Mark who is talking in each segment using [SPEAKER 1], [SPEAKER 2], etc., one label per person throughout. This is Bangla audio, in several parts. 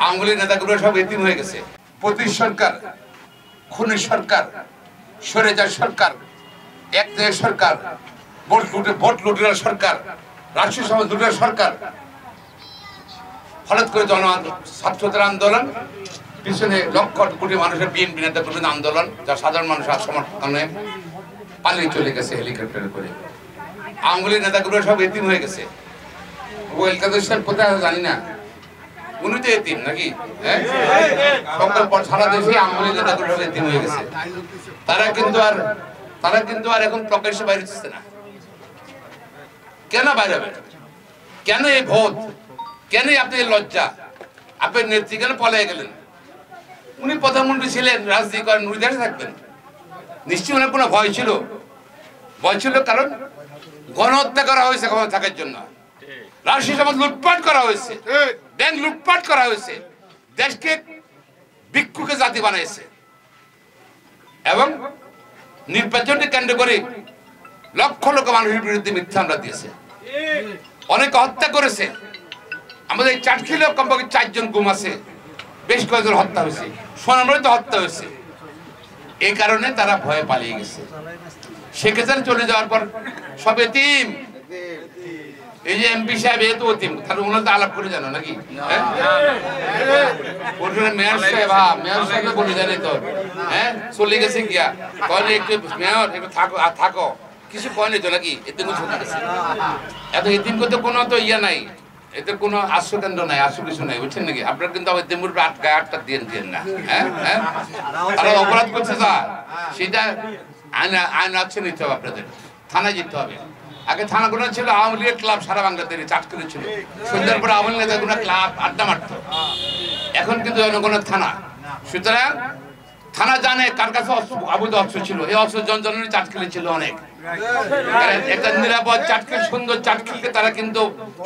[SPEAKER 1] আওয়ামী লীগ নেতাগুলো সব এতিম হয়ে গেছে। প্রতি সরকার, খুনি সরকার, স্বৈরাচার সরকার, একদিনের সরকার, ভোট লুটের সরকার, রাষ্ট্রীয় সমাজ লুটের সরকার। হঠাৎ করে ছাত্রদের আন্দোলন, পিছনে লক্ষ কোটি মানুষের বিএনপি নেতাকর্মীদের আন্দোলন, যা সাধারণ মানুষের সমর্থনে পালিয়ে চলে গেছে হেলিকপ্টারে করে। আওয়ামী লীগ নেতাগুলো সব এতিম হয়ে গেছে। ওয়েল কাদের সাহেব কোথায় জানি না, উনি তো এতিম নাকি? সারা দেশে আওয়ামী লীগ নেতাগুলো সব এতিম হয়ে গেছে। তারা কিন্তু আর এখন প্রকাশ্যে বাইরে হচ্ছে না। কেন বাইরে হবে? কেন এই ভোট? কেন আপনি লজ্জা? আপনার নেত্রী কেন পলায় গেলেন? উনি প্রধানমন্ত্রী ছিলেন, রাজনীতি করেন, উনি দেশে থাকবেন। নিশ্চয়ই ওনার কোনো ভয় ছিল। ভয় ছিল কারণ গণহত্যা করা হয়েছে ক্ষমতা থাকার জন্য, রাষ্ট্রীয় সমাজ লুটপাট করা হয়েছে, ব্যাংক লুটপাট করা হয়েছে, দেশকে ভিক্ষুকে জাতি বানাইছে এবং নির্বাচনকে কেন্দ্র করে লক্ষ লক্ষ মানুষের বিরুদ্ধে মিথ্যা মামলা দিয়েছে, অনেকে হত্যা করেছে। আমাদের এই চাটখিলে কমপক্ষে 4 জন গুম আছে, বেশ কয়েকজন হত্যা হয়েছে, সোনামুড়িতে হত্যা হয়েছে। এই কারণে তারা ভয়ে পালিয়ে গেছে। সেক্ষেত্রে চলে যাওয়ার পর সব এতিম। এই যে এমপি সাহেব এ তো এতিম, তাহলে ওনার তো আলাপ করে জানো নাকি? মেয়র সাহেব বলে জানে তো, চলে গেছে গিয়া কয়নি একটু মেয়র একটু থাকো, কিছু কয়নি তো নাকি? এতে চলে গেছে। এত এতিম করতে কোনো তো ইয়া নাই, এতে কোনো আশ্রয় কেন্দ্র নাই, আশ্রয় কিছু নাই, বুঝছেন নাকি? আপনারা কিন্তু এতিমের উপরে আটটা দিয়ে না। তারা অপরাধ করছে যা, সেটা আইন আছে নিতে হবে, আপনাদের থানায় যেতে হবে। আগে থানাগুলো ছিল আওয়ামী লীগের ক্লাব, সারা বাংলাতে চাটকুলে ছিল। সন্ধ্যার পরে আওয়ামী লীগের ক্লাব আড্ডা মারত। এখন কিন্তু জনগণের থানা। সুতরাং থানা জানে কার কাছে অবৈধ অস্ত্র ছিল। এই অস্ত্র জনজনের চাটকিলে ছিল অনেক। একটা নিরাপদ চাটকিল, সুন্দর চাটকিলকে তারা কিন্তু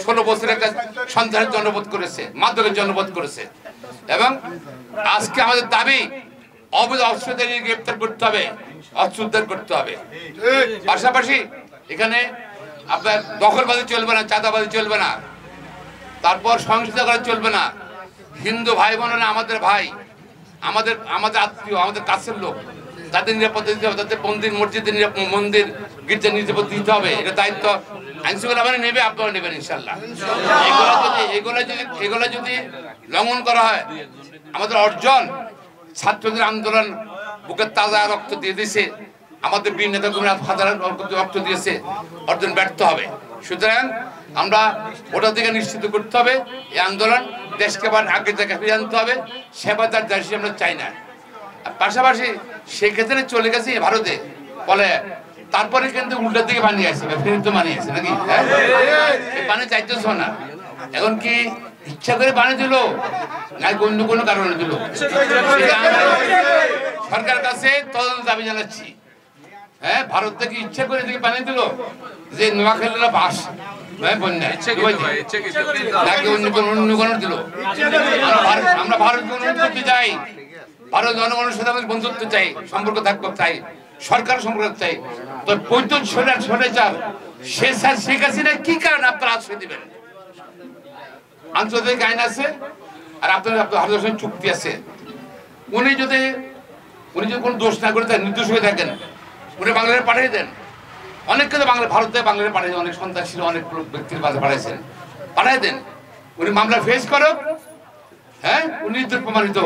[SPEAKER 1] 16 বছর একটা সন্ত্রাসের জনবোধ করেছে, মাদকের জনবোধ করেছে। এবং আজকে আমাদের দাবি অবৈধ অস্ত্রদের গ্রেপ্তার করতে হবে, অস্ত্র উদ্ধার করতে হবে। পাশাপাশি এখানে আপনার দখলবাজি চলবে না, চাঁদাবাজি চলবে না, তারপর সহিংসতা করা চলবে না। হিন্দু ভাই বোনেরা আমাদের ভাই, আমাদের আত্মীয়, আমাদের কাছের লোক, তাদের নিরাপত্তা দিতে হবে, তাদের মন্দির গির্জা নিরাপত্তা দিতে হবে। এটা দায়িত্ব আইনশৃঙ্খলা বাহিনী নেবে, আপনারা নেবেন ইনশাল্লাহ। এগুলো যদি লঙ্ঘন করা হয়, আমাদের অর্জন, ছাত্রদের আন্দোলন বুকের তাজা রক্ত দিয়ে দিয়েছে, আমাদের বীর নেতাকর্মীরা হাজার রক্ত দিয়েছে, অর্জন ব্যর্থ হবে। সুতরাং আমরা ওটার দিকে নিশ্চিত করতে হবে। এই আন্দোলন দেশকে আবার আগের জায়গায় ফিরে আনতে হবে। সেবাদার দেশ আমরা চাই না। পাশাপাশি সেক্ষেত্রে চলে গেছে ভারতে বলে, তারপরে কিন্তু উল্টার দিকে বানিয়েছে, ফেরত বানিয়েছে নাকি? পানি চাইতেছ না, এখন কি ইচ্ছা করে বানিয়ে দিল না অন্য কোনো কারণে দিল? সরকার কাছে তদন্ত দাবি জানাচ্ছি। ভারত থেকে ইচ্ছা করে দিকে বানিয়ে দিল যে নোয়াখালীরা বাস বন্যায় নাকি অন্য কোনো দিল? আমরা ভারতকে অনুরোধ করতে চাই, ভারত জনগণের সাথে আমাদের বন্ধুত্ব চাই, সম্পর্ক থাকতে চাই, সরকার সম্পর্ক চাই। তো বৈদ্যুৎ স্বৈরাচার শেখ হাসিনা কি কারণে আপনারা আশ্রয় দিবেন? আন্তর্জাতিক আইন আছে আর আপনাদের সঙ্গে চুক্তি আছে। উনি যদি কোনো দোষ না করে নির্দোষ হয়ে থাকেন, উনি বাংলাদেশে পাঠিয়ে দেন। অনেককে তো ভারতে বাংলাদেশে পাঠিয়ে, অনেক সন্তান ছিল, অনেক ব্যক্তির কাছে পাঠাইছেন, পাঠিয়ে দেন। উনি মামলা ফেস করুক, উনি প্রমাণিত।